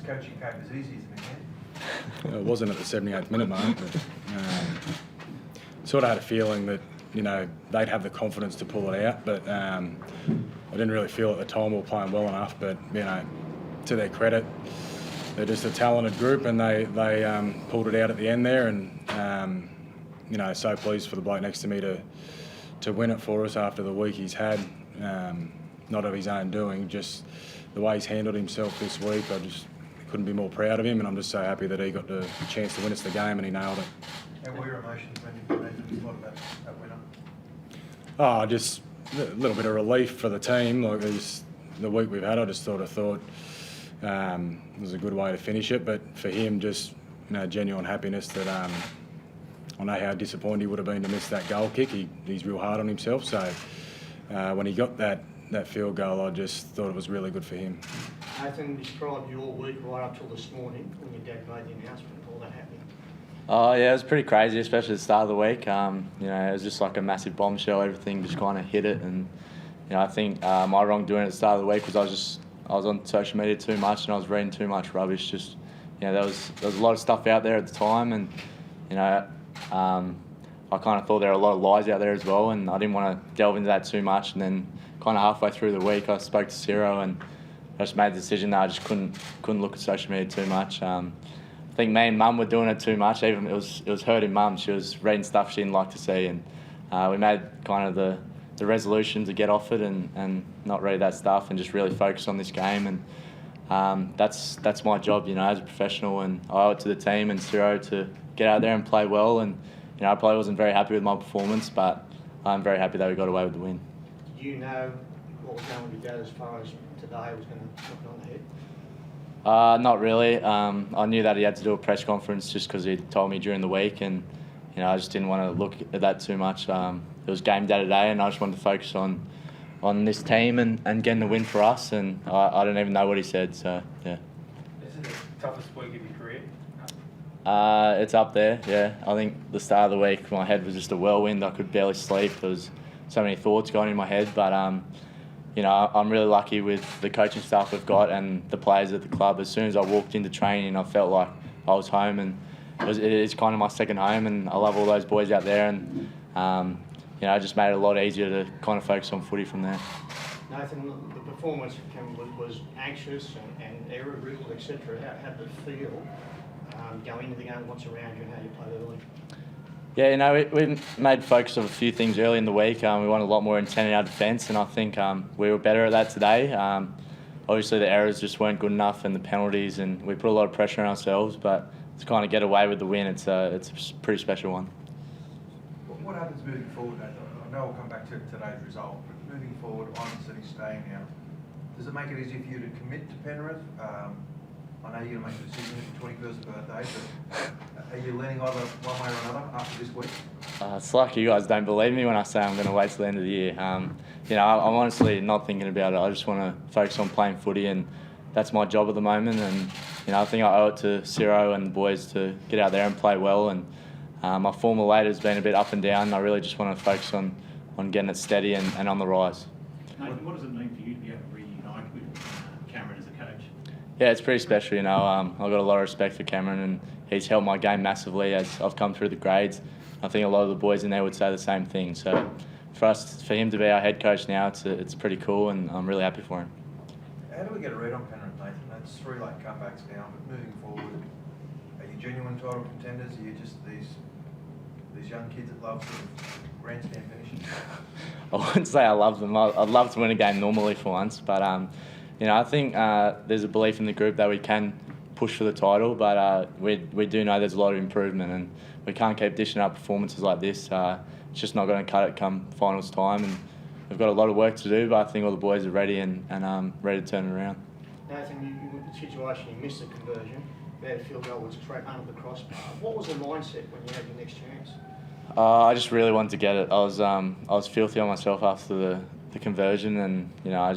coaching papers easy to me, It wasn't at the 78th minute, mate. But, sort of had a feeling that, you know, they'd have the confidence to pull it out, but I didn't really feel at the time we were playing well enough. But, you know, to their credit, they're just a talented group, and they pulled it out at the end there. And you know, so pleased for the bloke next to me to win it for us after the week he's had, not of his own doing, just the way he's handled himself this week. I just couldn't be more proud of him, and I'm just so happy that he got the chance to win us the game and he nailed it. And what were your emotions when you thought about that winner? Oh, just a little bit of relief for the team. Like the week we've had, I just thought it was a good way to finish it. But for him, just, you know, genuine happiness that I know how disappointed he would have been to miss that goal kick. He's real hard on himself. So when he got that field goal, I just thought it was really good for him. Nathan, describe your week right up till this morning when your dad made the announcement. All that happening. Oh yeah, it was pretty crazy, especially at the start of the week. You know, it was just like a massive bombshell. Everything just kind of hit it, and you know, I think my wrongdoing at the start of the week was I was on social media too much and I was reading too much rubbish. Just, you know, there was a lot of stuff out there at the time, and you know, I kind of thought there were a lot of lies out there as well, and I didn't want to delve into that too much. And then kind of halfway through the week, I spoke to Ciro and I just made the decision that I just couldn't look at social media too much. I think me and Mum were doing it too much. Even it was hurting Mum. She was reading stuff she didn't like to see, and we made kind of the resolution to get off it and not read that stuff and just really focus on this game. And that's my job, you know, as a professional, and I owe it to the team and Ciro to get out there and play well. And you know, I probably wasn't very happy with my performance, but I'm very happy that we got away with the win. Did you know what was going with your dad as far as today was going to knock it on the head? Not really. I knew that he had to do a press conference just because he told me during the week, and you know, I just didn't want to look at that too much. It was game day today, and I just wanted to focus on this team and getting the win for us. And I don't even know what he said. So yeah. Is it the toughest week of your career? It's up there. Yeah, I think the start of the week, my head was just a whirlwind. I could barely sleep. There was so many thoughts going in my head, but you know, I'm really lucky with the coaching staff we've got and the players at the club. As soon as I walked into training, I felt like I was home, and it is kind of my second home, and I love all those boys out there, and you know, it just made it a lot easier to kind of focus on footy from there. Nathan, the performance was anxious and error-riddled, etc. How did it feel going into the game, what's around you and how you played early? Yeah, you know, we made focus of a few things early in the week. We wanted a lot more intent in our defence, and I think we were better at that today. Obviously, the errors just weren't good enough, and the penalties, and we put a lot of pressure on ourselves. But to kind of get away with the win, it's a pretty special one. What happens moving forward, Nathan? I know we'll come back to today's result, but moving forward, City staying now, does it make it easier for you to commit to Penrith? I know you're going to make a decision at your 21st birthday, but are you leaning either one way or another after this week? It's like you guys don't believe me when I say I'm going to wait till the end of the year. You know, I'm honestly not thinking about it. I just want to focus on playing footy, and that's my job at the moment. And you know, I think I owe it to Ciro and the boys to get out there and play well. And my form of late has been a bit up and down. I really just want to focus on getting it steady and on the rise. Nathan, what does it mean for you to be able to reunite with Cameron as a coach? Yeah, it's pretty special, you know. I've got a lot of respect for Cameron, and he's helped my game massively as I've come through the grades. I think a lot of the boys in there would say the same thing. So for him to be our head coach now, it's pretty cool, and I'm really happy for him. How do we get a read on Penrith, Nathan? That's 3 late comebacks now, but moving forward, are you genuine title contenders? Are you just these young kids that love sort of grandstand finishes? I wouldn't say I love them. I'd love to win a game normally for once, but you know, I think there's a belief in the group that we can push for the title, but we do know there's a lot of improvement, and we can't keep dishing up performances like this. It's just not going to cut it come finals time, and we've got a lot of work to do, but I think all the boys are ready and ready to turn it around. Nathan, you the situation, you missed the conversion, you had a field goal, was straight under the crossbar. What was the mindset when you had your next chance? I just really wanted to get it. I was filthy on myself after the conversion, and you know, I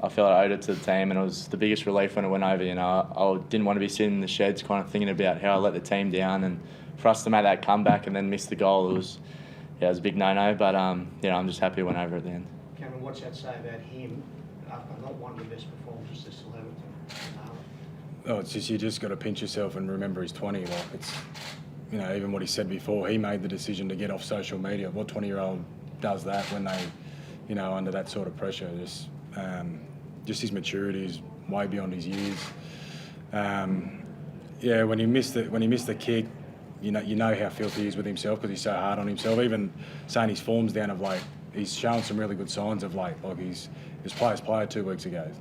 felt I owed it to the team, and it was the biggest relief when it went over. You know, I didn't want to be sitting in the sheds kind of thinking about how I let the team down, and for us to make that comeback and then miss the goal, it was a big no-no. But you know, I'm just happy it went over at the end. Cameron, what's that say about him after not one of the best performances to still have it? Oh, it's just you just got to pinch yourself and remember he's 20. Like it's, you know, even what he said before, he made the decision to get off social media. What 20-year-old does that when they, you know, under that sort of pressure? Just his maturity is way beyond his years. Yeah, when he missed the kick, you know how filthy he is with himself because he's so hard on himself. Even saying his form's down of late, he's shown some really good signs of late. Like he was player's player 2 weeks ago.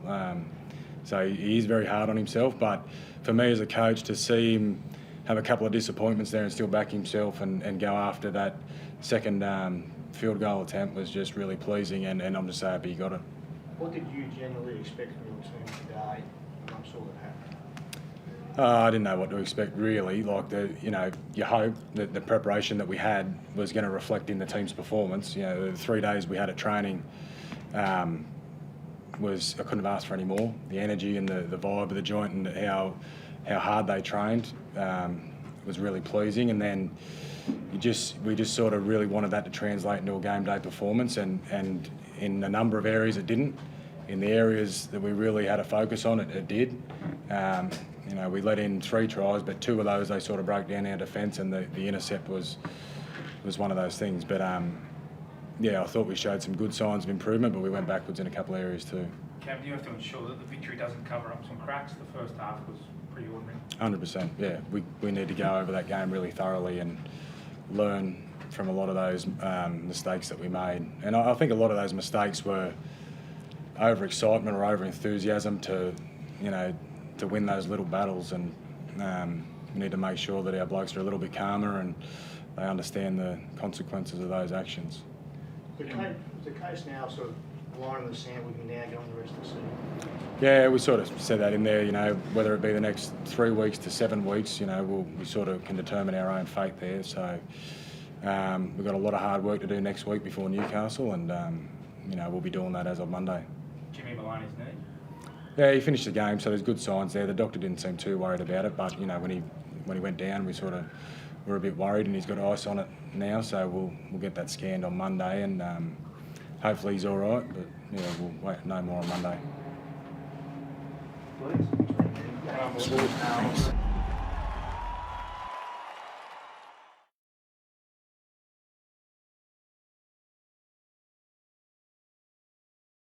So he is very hard on himself. But for me as a coach, to see him have a couple of disappointments there and still back himself and go after that second field goal attempt was just really pleasing, and I'm just so happy he got it. What did you generally expect from your team today? And I'm sure that happened. I didn't know what to expect really. Like you hope that the preparation that we had was going to reflect in the team's performance. You know, the 3 days we had at training I couldn't have asked for any more. The energy and the vibe of the joint and how hard they trained was really pleasing. And then we just sort of really wanted that to translate into a game day performance, and in a number of areas it didn't. In the areas that we really had a focus on, it did. You know, we let in 3 tries, but 2 of those they sort of broke down our defence, and the intercept was one of those things. But yeah, I thought we showed some good signs of improvement, but we went backwards in a couple of areas too. Cam, you have to ensure that the victory doesn't cover up some cracks. The first half was pretty ordinary. 100%. Yeah, we need to go over that game really thoroughly and learn from a lot of those mistakes that we made. And I think a lot of those mistakes were over-excitement or over-enthusiasm to win those little battles, and we need to make sure that our blokes are a little bit calmer and they understand the consequences of those actions. The case now sort of line in the sand, we can now go on the rest of the season. Yeah, we sort of said that in there, you know, whether it be the next 3 weeks to 7 weeks, you know, we sort of can determine our own fate there. So we've got a lot of hard work to do next week before Newcastle, and, you know, we'll be doing that as of Monday. Jimmy Maloney's knee. Yeah, he finished the game, so there's good signs there. The doctor didn't seem too worried about it, but, you know, when he went down, we sort of were a bit worried, and he's got ice on it now, so we'll get that scanned on Monday, and hopefully he's all right, but, yeah, we'll wait no more on Monday. Please. Thanks.